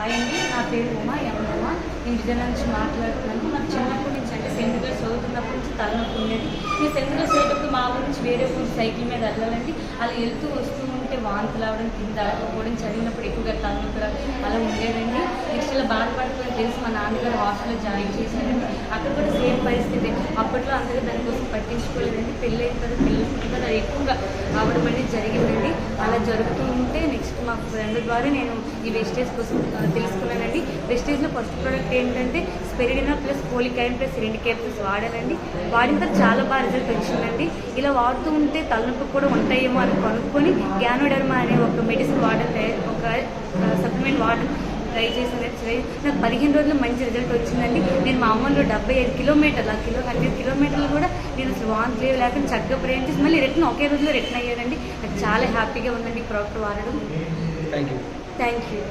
Hi అండి, నా పేరు ఉమా యమనమ్మ. నేను విజయనగరం నుంచి మాట్లాడుతున్నాను. నాకు చిన్నప్పటి నుంచి అంటే సెవెంత్ క్లాస్ చదువుతున్నప్పటి నుంచి తలనొప్పి ఉండేది. నేను సెవెంత్ క్లాస్ చదివేటప్పుడు మా ఊరి నుంచి వేరే ఊరు సైకిల్ మీద వెళ్ళాలండి. అలా వెళ్తూ వస్తూ ఉంటే వాంతులు అవడం, కింద అడగకపోవడం, చదివినప్పుడు ఎక్కువగా తలనొప్పి అలా ఉండేదండి. నెక్స్ట్ ఇలా బాధపడుతుందని తెలిసి మా నాన్నగారు హాస్టల్లో జాయిన్ చేశారండి. అక్కడ కూడా సేమ్ పరిస్థితి. అప్పట్లో అంతగా దానికోసం పట్టించుకోలేదండి. పెళ్ళి అయిన తర్వాత పిల్లలు అది ఎక్కువగా అవడం అనేది జరిగిందండి. అలా జరుగుతూ ఉంటే నెక్స్ట్ మా ఫ్రెండ్ ద్వారా నేను ఈ వెస్టేజ్ కోసం తెలుసుకున్నానండి. వెస్టేజ్లో ఫస్ట్ ప్రోడక్ట్ ఏంటంటే స్పెరిడినా plus folic iron plus 2 capsules వాడానండి. వాడిన తర్వాత చాలా బాగా రిజల్ట్ వచ్చిందండి. ఇలా వాడుతూ ఉంటే తలనొప్పి కూడా ఉంటాయేమో అని కనుక్కొని గ్యానోడర్మా అనే ఒక మెడిసిన్ ఒక సప్లిమెంట్ ట్రై చేశాను. నాకు 15 రోజుల్లో మంచి రిజల్ట్ వచ్చిందండి. నేను మా అమ్మలో 75 కిలోమీటర్లు 100 కిలోమీటర్లు కూడా నేను అసలు వాంతి లేకుండా చక్కగా ప్రయాణం చేసి మళ్ళీ రిటర్న్ ఒకే రోజులో రిటర్న్ అయ్యానండి. నాకు చాలా హ్యాపీగా ఉందండి ఈ ప్రోడక్ట్ వాడడం. Thank you.